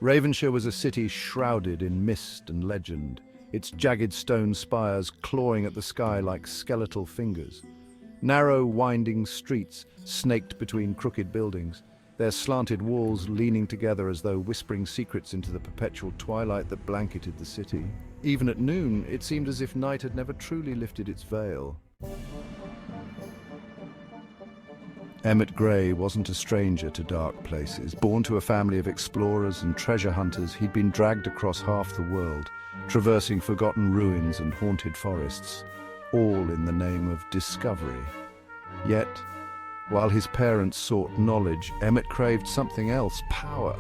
Ravenshire was a city shrouded in mist and legend, its jagged stone spires clawing at the sky like skeletal fingers. Narrow, winding streets snaked between crooked buildings, their slanted walls leaning together as though whispering secrets into the perpetual twilight that blanketed the city. Even at noon, it seemed as if night had never truly lifted its veil. Emmett Gray wasn't a stranger to dark places. Born to a family of explorers and treasure hunters, he'd been dragged across half the world, traversing forgotten ruins and haunted forests, all in the name of discovery. Yet, while his parents sought knowledge, Emmett craved something else, power,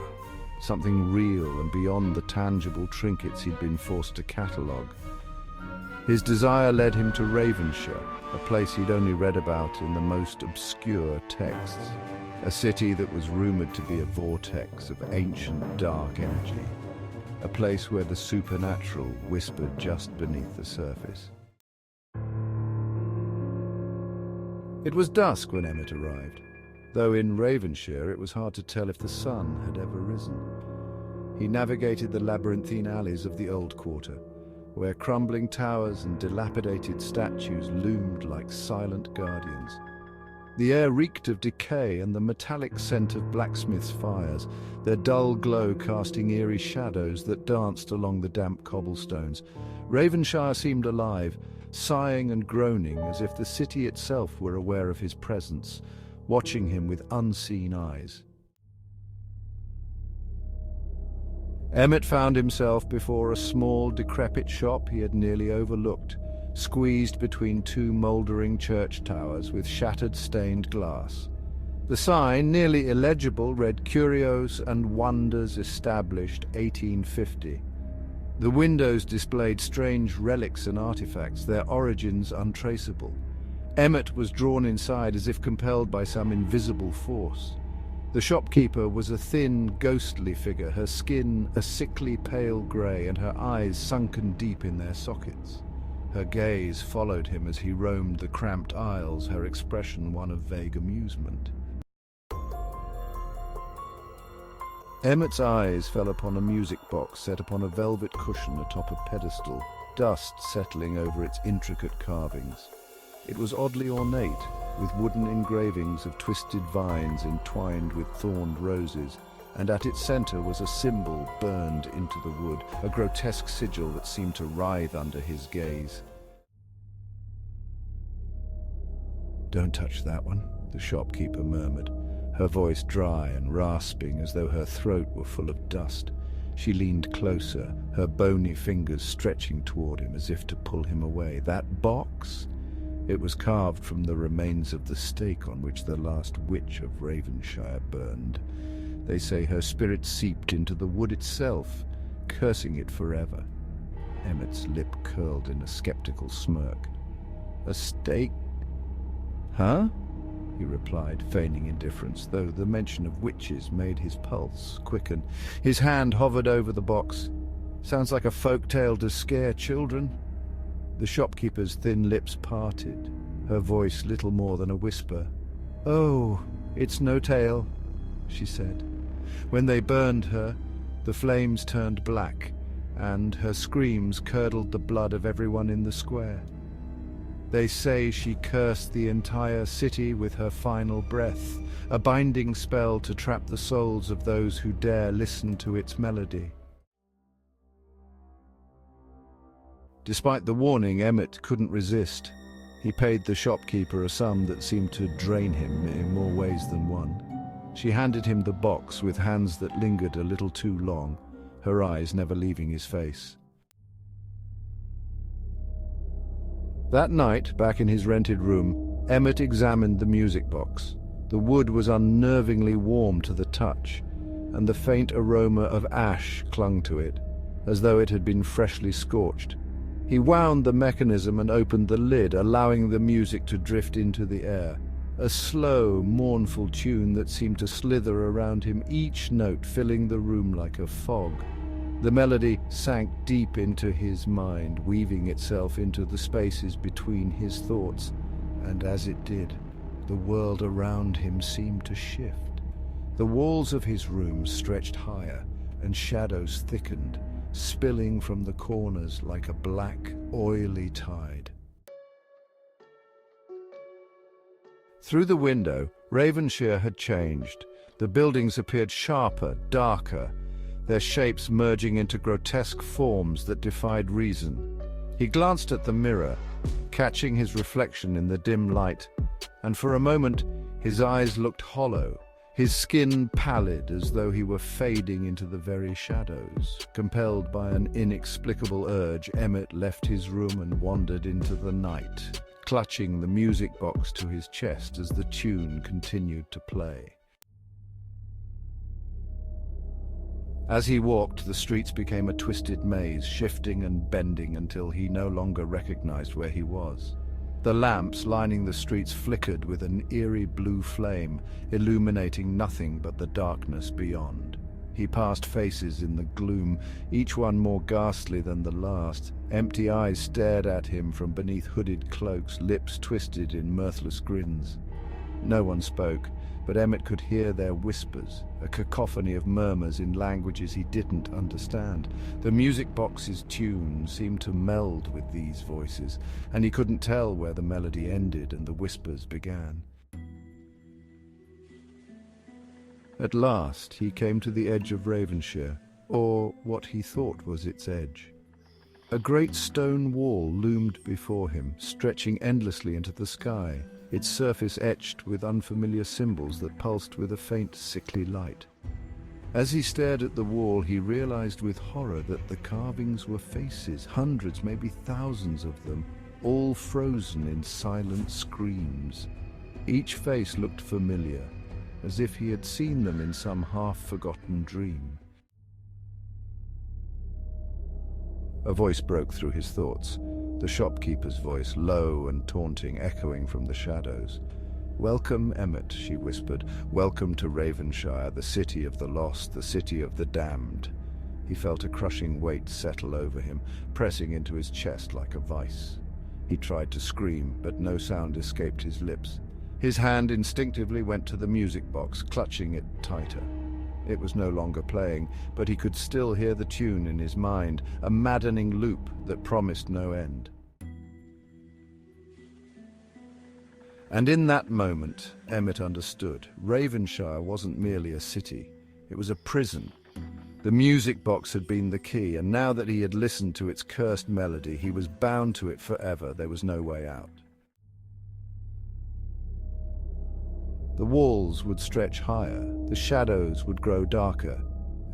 something real and beyond the tangible trinkets he'd been forced to catalogue. His desire led him to Ravenshire, a place he'd only read about in the most obscure texts, a city that was rumoured to be a vortex of ancient dark energy, a place where the supernatural whispered just beneath the surface. It was dusk when Emmett arrived, though in Ravenshire it was hard to tell if the sun had ever risen. He navigated the labyrinthine alleys of the old quarter, where crumbling towers and dilapidated statues loomed like silent guardians. The air reeked of decay and the metallic scent of blacksmiths' fires, their dull glow casting eerie shadows that danced along the damp cobblestones. Ravenshire seemed alive, sighing and groaning as if the city itself were aware of his presence, watching him with unseen eyes. Emmett found himself before a small, decrepit shop he had nearly overlooked, squeezed between two mouldering church towers with shattered stained glass. The sign, nearly illegible, read "Curios and Wonders Established 1850. The windows displayed strange relics and artifacts, their origins untraceable. Emmett was drawn inside as if compelled by some invisible force. The shopkeeper was a thin, ghostly figure, her skin a sickly pale grey and her eyes sunken deep in their sockets. Her gaze followed him as he roamed the cramped aisles, her expression one of vague amusement. Emmett's eyes fell upon a music box set upon a velvet cushion atop a pedestal, dust settling over its intricate carvings. It was oddly ornate, with wooden engravings of twisted vines entwined with thorned roses, and at its center was a symbol burned into the wood, a grotesque sigil that seemed to writhe under his gaze. "Don't touch that one," the shopkeeper murmured, her voice dry and rasping as though her throat were full of dust. She leaned closer, her bony fingers stretching toward him as if to pull him away. "That box?" It was carved from the remains of the stake on which the last witch of Ravenshire burned. They say her spirit seeped into the wood itself, cursing it forever. Emmett's lip curled in a skeptical smirk. "A stake? Huh?" he replied, feigning indifference, though the mention of witches made his pulse quicken. His hand hovered over the box. "Sounds like a folk tale to scare children." The shopkeeper's thin lips parted, her voice little more than a whisper. "Oh, it's no tale," she said. When they burned her, the flames turned black, and her screams curdled the blood of everyone in the square. They say she cursed the entire city with her final breath, a binding spell to trap the souls of those who dare listen to its melody. Despite the warning, Emmett couldn't resist. He paid the shopkeeper a sum that seemed to drain him in more ways than one. She handed him the box with hands that lingered a little too long, her eyes never leaving his face. That night, back in his rented room, Emmett examined the music box. The wood was unnervingly warm to the touch, and the faint aroma of ash clung to it, as though it had been freshly scorched. He wound the mechanism and opened the lid, allowing the music to drift into the air. A slow, mournful tune that seemed to slither around him, each note filling the room like a fog. The melody sank deep into his mind, weaving itself into the spaces between his thoughts, and as it did, the world around him seemed to shift. The walls of his room stretched higher, and shadows thickened, spilling from the corners like a black, oily tide. Through the window, Ravenshire had changed. The buildings appeared sharper, darker, their shapes merging into grotesque forms that defied reason. He glanced at the mirror, catching his reflection in the dim light, and for a moment his eyes looked hollow, his skin pallid as though he were fading into the very shadows. Compelled by an inexplicable urge, Emmett left his room and wandered into the night, clutching the music box to his chest as the tune continued to play. As he walked, the streets became a twisted maze, shifting and bending until he no longer recognized where he was. The lamps lining the streets flickered with an eerie blue flame, illuminating nothing but the darkness beyond. He passed faces in the gloom, each one more ghastly than the last. Empty eyes stared at him from beneath hooded cloaks, lips twisted in mirthless grins. No one spoke, but Emmett could hear their whispers, a cacophony of murmurs in languages he didn't understand. The music box's tune seemed to meld with these voices, and he couldn't tell where the melody ended and the whispers began. At last, he came to the edge of Ravenshire, or what he thought was its edge. A great stone wall loomed before him, stretching endlessly into the sky, its surface etched with unfamiliar symbols that pulsed with a faint, sickly light. As he stared at the wall, he realized with horror that the carvings were faces, hundreds, maybe thousands of them, all frozen in silent screams. Each face looked familiar, as if he had seen them in some half-forgotten dream. A voice broke through his thoughts, the shopkeeper's voice, low and taunting, echoing from the shadows. "Welcome, Emmett," she whispered. "Welcome to Ravenshire, the city of the lost, the city of the damned." He felt a crushing weight settle over him, pressing into his chest like a vice. He tried to scream, but no sound escaped his lips. His hand instinctively went to the music box, clutching it tighter. It was no longer playing, but he could still hear the tune in his mind, a maddening loop that promised no end. And in that moment, Emmett understood. Ravenshire wasn't merely a city, it was a prison. The music box had been the key, and now that he had listened to its cursed melody, he was bound to it forever. There was no way out. The walls would stretch higher, the shadows would grow darker,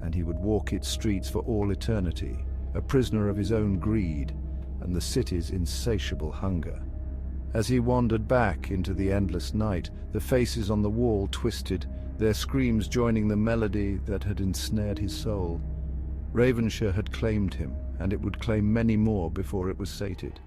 and he would walk its streets for all eternity, a prisoner of his own greed and the city's insatiable hunger. As he wandered back into the endless night, the faces on the wall twisted, their screams joining the melody that had ensnared his soul. Ravenshire had claimed him, and it would claim many more before it was sated.